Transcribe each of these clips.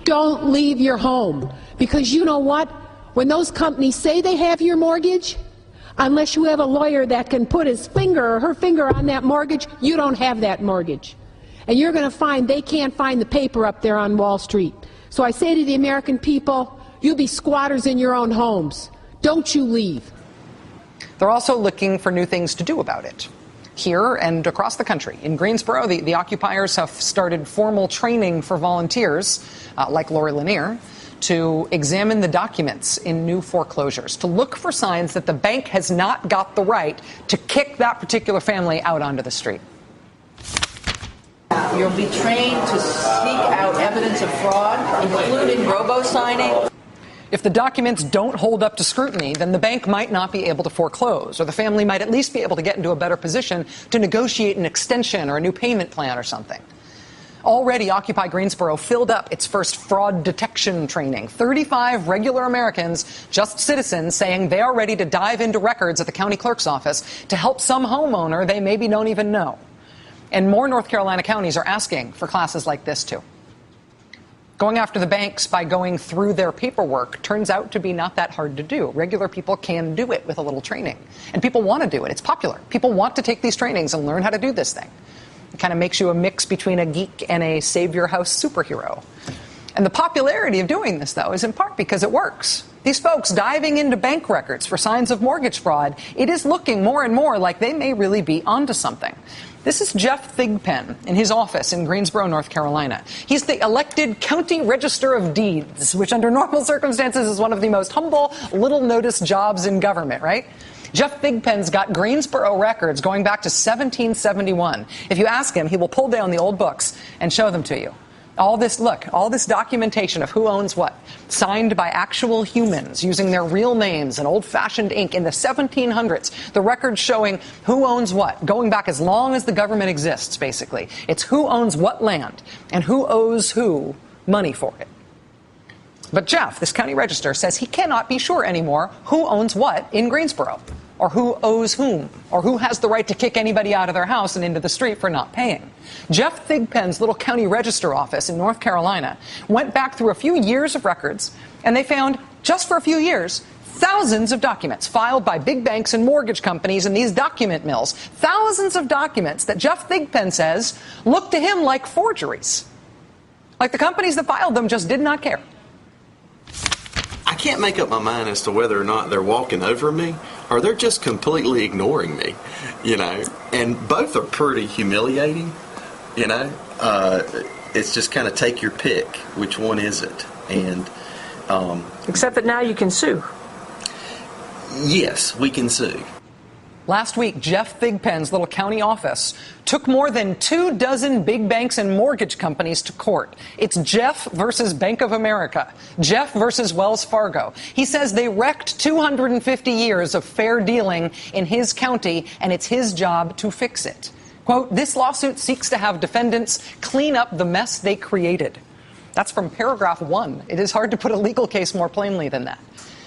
don't leave your home. Because you know what? When those companies say they have your mortgage, unless you have a lawyer that can put his finger or her finger on that mortgage, you don't have that mortgage. And you're going to find they can't find the paper up there on Wall Street. So I say to the American people, you be squatters in your own homes. Don't you leave. They're also looking for new things to do about it. Here and across the country. In Greensboro, the occupiers have started formal training for volunteers, like Lori Lanier, to examine the documents in new foreclosures, to look for signs that the bank has not got the right to kick that particular family out onto the street. You'll be trained to seek out evidence of fraud, including robo-signing. If the documents don't hold up to scrutiny, then the bank might not be able to foreclose, or the family might at least be able to get into a better position to negotiate an extension or a new payment plan or something. Already, Occupy Greensboro filled up its first fraud detection training. 35 regular Americans, just citizens, saying they are ready to dive into records at the county clerk's office to help some homeowner they maybe don't even know. And more North Carolina counties are asking for classes like this, too. Going after the banks by going through their paperwork turns out to be not that hard to do. Regular people can do it with a little training. And people want to do it. It's popular. People want to take these trainings and learn how to do this thing. It kind of makes you a mix between a geek and a save-your-house superhero. And the popularity of doing this, though, is in part because it works. These folks diving into bank records for signs of mortgage fraud, it is looking more and more like they may really be onto something. This is Jeff Thigpen in his office in Greensboro, North Carolina. He's the elected County Register of Deeds, which under normal circumstances is one of the most humble, little-noticed jobs in government, right? Jeff Thigpen's got Greensboro records going back to 1771. If you ask him, he will pull down the old books and show them to you. All this documentation of who owns what, signed by actual humans using their real names and old-fashioned ink in the 1700s. The records showing who owns what, going back as long as the government exists, basically. It's who owns what land and who owes who money for it. But Jeff, this county register, says he cannot be sure anymore who owns what in Greensboro, or who owes whom, or who has the right to kick anybody out of their house and into the street for not paying. Jeff Thigpen's little county register office in North Carolina went back through a few years of records, and they found, just for a few years, thousands of documents filed by big banks and mortgage companies in these document mills. Thousands of documents that Jeff Thigpen says look to him like forgeries. Like the companies that filed them just did not care. I can't make up my mind as to whether or not they're walking over me or they're just completely ignoring me, and both are pretty humiliating, It's just kind of take your pick. Which one is it? And except that now you can sue. Yes, we can sue. Last week, Jeff Thigpen's little county office took more than 24 big banks and mortgage companies to court. It's Jeff versus Bank of America, Jeff versus Wells Fargo. He says they wrecked 250 years of fair dealing in his county, and it's his job to fix it. Quote, this lawsuit seeks to have defendants clean up the mess they created. That's from paragraph 1. It is hard to put a legal case more plainly than that.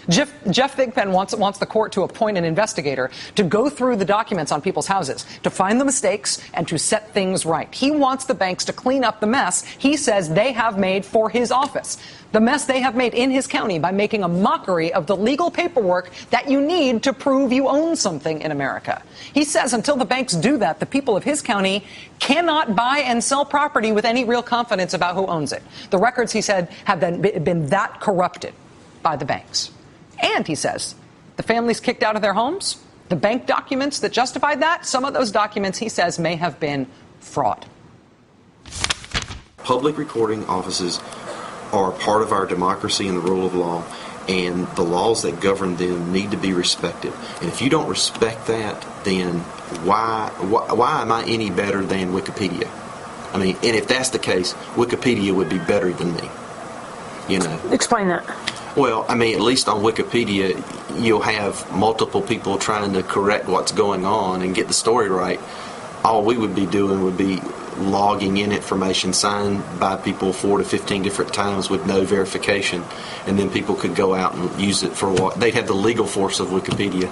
Jeff Thigpen wants the court to appoint an investigator to go through the documents on people's houses, to find the mistakes, and to set things right. He wants the banks to clean up the mess he says they have made for his office. The mess they have made in his county by making a mockery of the legal paperwork that you need to prove you own something in America. He says until the banks do that, the people of his county cannot buy and sell property with any real confidence about who owns it. The records, he said, have been that corrupted by the banks. And, he says, the families kicked out of their homes, the bank documents that justified that, some of those documents, he says, may have been fraud. Public recording offices are part of our democracy and the rule of law, and the laws that govern them need to be respected. And if you don't respect that, then why am I any better than Wikipedia? I mean, and if that's the case, Wikipedia would be better than me. Explain that. Well, I mean, at least on Wikipedia, you'll have multiple people trying to correct what's going on and get the story right. All we would be doing would be logging in information signed by people 4 to 15 different times with no verification, and then people could go out and use it for what they'd have the legal force of Wikipedia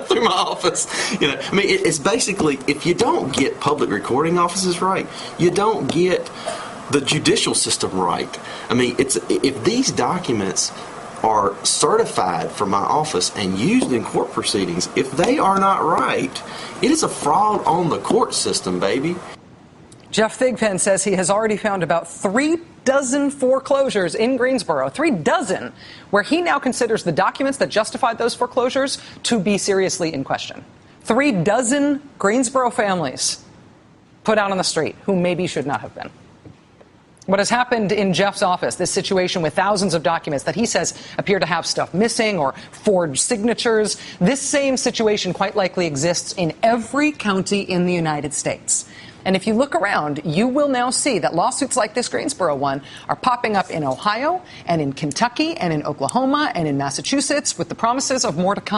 through my office. I mean, it's basically, if you don't get public recording offices right, you don't get the judicial system right. I mean, if these documents are certified from my office and used in court proceedings, if they are not right, it is a fraud on the court system, baby. Jeff Thigpen says he has already found about 3 dozen foreclosures in Greensboro, 3 dozen, where he now considers the documents that justified those foreclosures to be seriously in question. 3 dozen Greensboro families put out on the street who maybe should not have been. What has happened in Jeff's office, this situation with thousands of documents that he says appear to have stuff missing or forged signatures, this same situation quite likely exists in every county in the United States. And if you look around, you will now see that lawsuits like this Greensboro one are popping up in Ohio and in Kentucky and in Oklahoma and in Massachusetts with the promises of more to come.